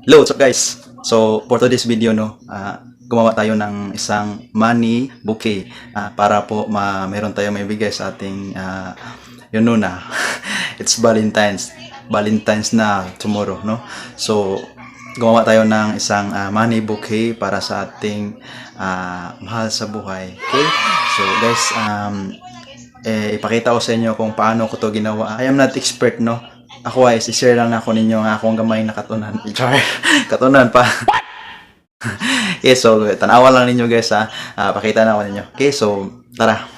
Hello, what's up guys? So, for today's video, no, gumawa tayo ng isang money bouquet para po meron tayong may bigay sa ating, yun no na, it's Valentine's. Valentine's na tomorrow, no? So, gumawa tayo ng isang money bouquet para sa ating mahal sa buhay. Okay? So, guys, ipakita ko sa inyo kung paano ko to ginawa. I am not expert, no? Ako ay share lang ako ninyo ang akong gamay na katunan. Char, katunan pa. Okay, so tanawa lang ninyo guys ha. Pakita na ako ninyo. Okay, so tara.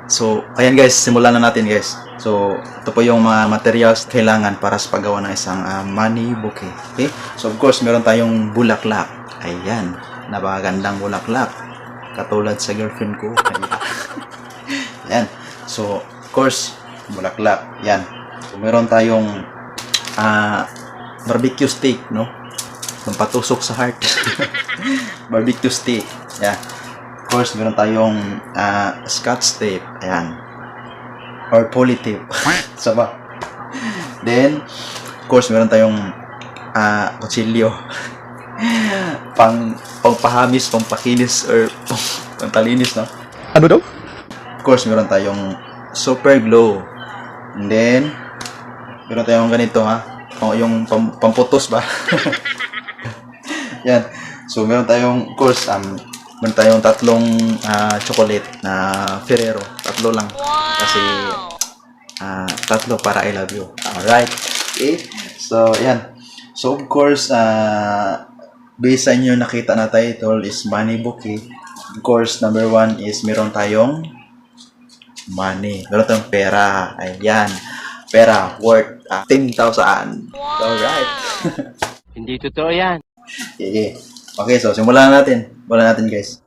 So, ayan guys, simulan na natin guys. So, ito po yung mga materials kailangan para sa paggawa ng isang money bouquet. Okay? So, of course, meron tayong bulaklak. Ayan, napakagandang bulaklak. Katulad sa girlfriend ko. Ayan. So, of course, bulaklak. Ayan. So, meron tayong barbecue stick, no? Pampatusok sa heart. Barbecue stick. Ayan. Of course, meron tayong scotch tape. Ayan. Or poly tape. Saba. Then, of course, meron tayong kutsilyo. Pangpahamis, pangpakinis, or pantalinis, no? Ano daw? Of course, meron tayong super glue. And then, meron tayong ganito, ha? Yung pamputos ba? Yan. So, meron tayong, of course, meron tayong tatlong chocolate na Ferrero. Tatlo lang. Kasi tatlo para I love you. Alright. Okay. So, yan. So, of course, based sa inyo nakita na title is money bouquet. Of course, number 1 is meron tayong money. Meron tayong pera. Ayan. Pera worth 10,000. Alright. Hindi totoo yan. Okay. Okay, so simulan na natin. Simulan natin, guys.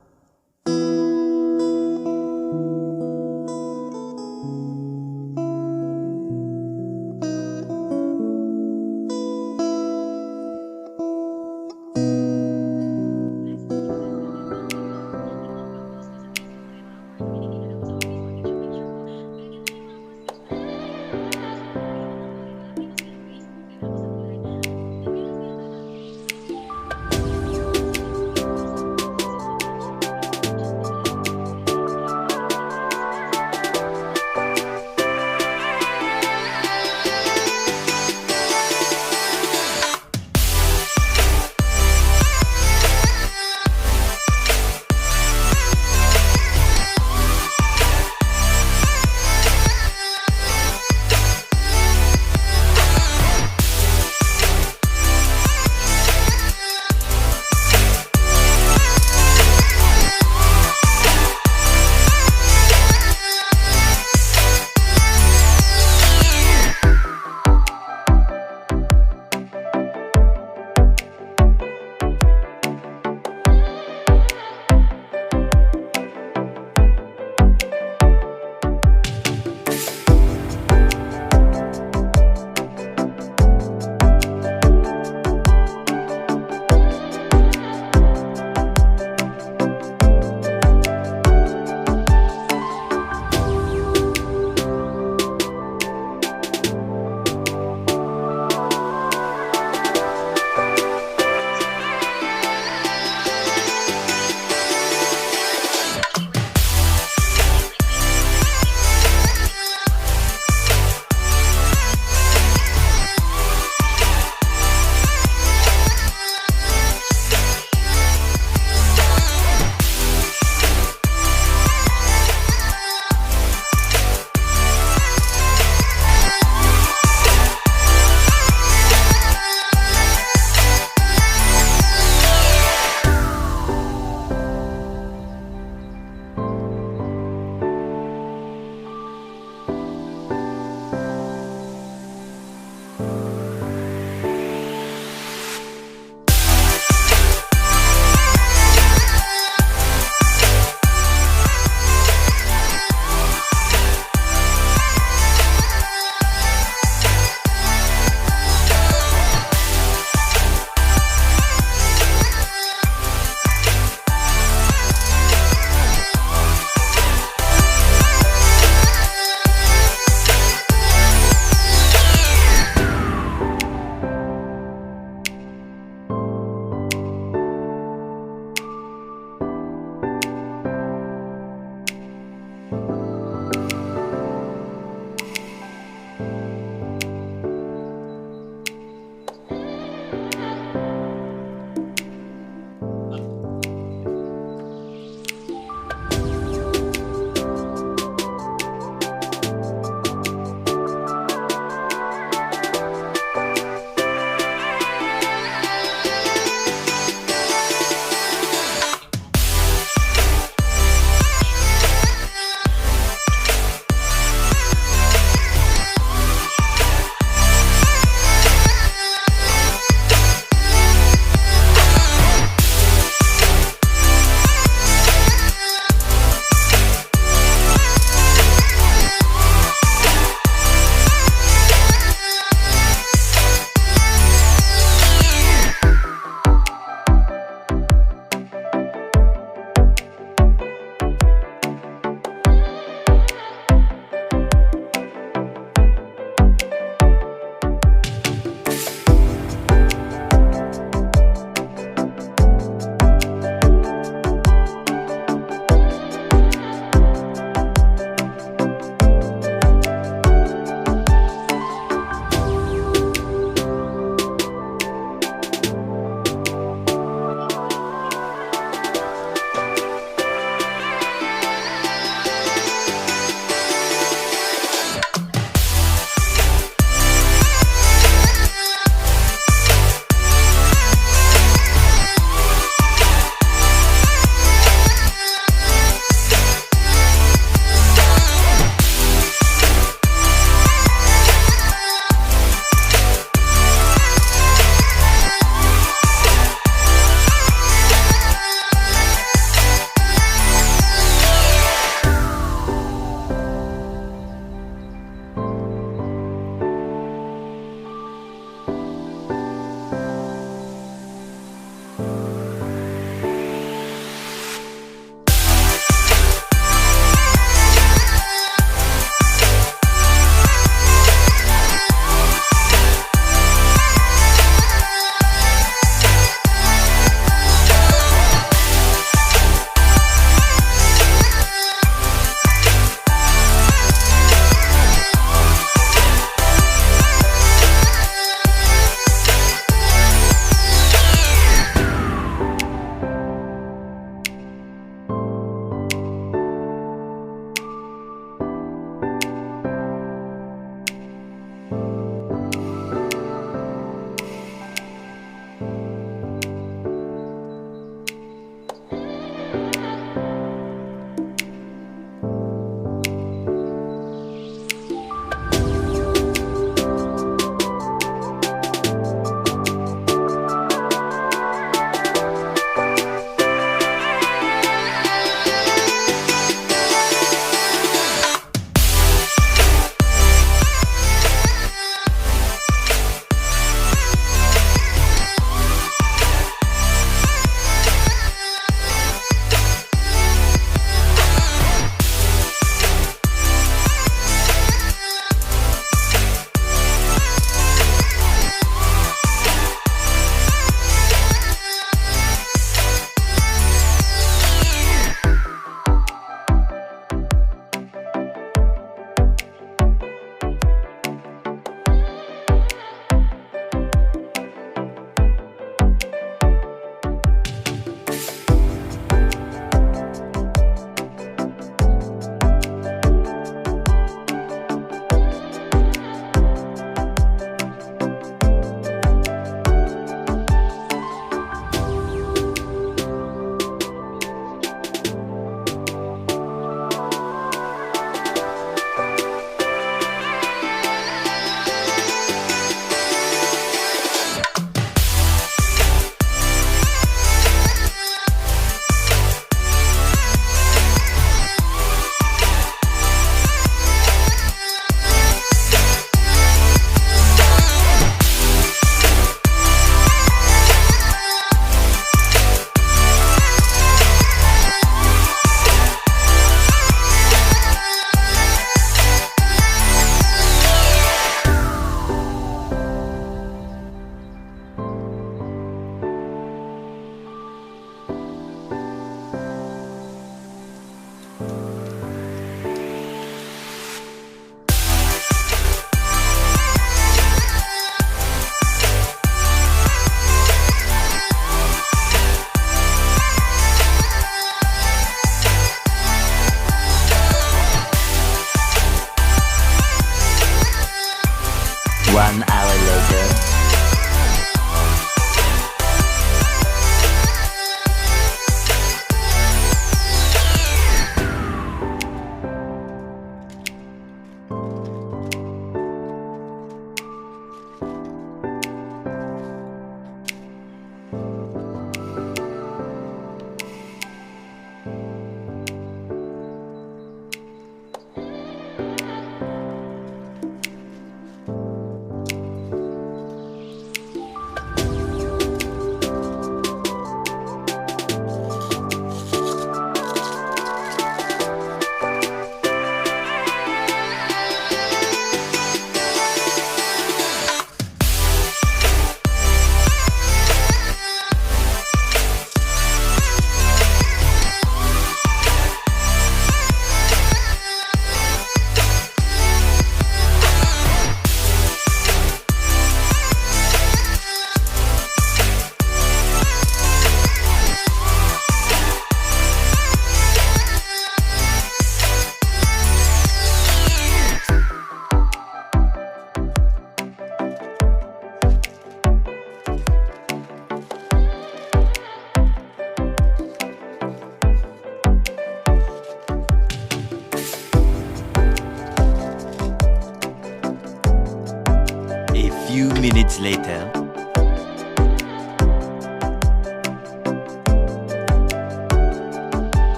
later.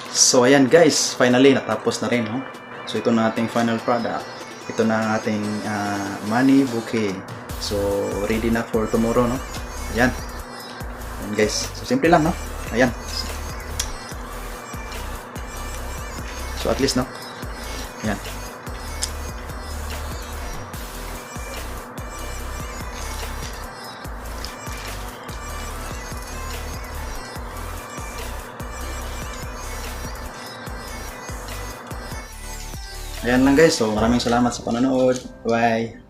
So ayan guys, finally natapos na rin, no? So ito na ating final product. Ito na ang ating money bouquet. So ready na for tomorrow, no? Ayan. Ayan guys. So simple lang, no? Ayan. So at least, no? Ayan. Ayan lang guys. So maraming salamat sa panonood. Bye.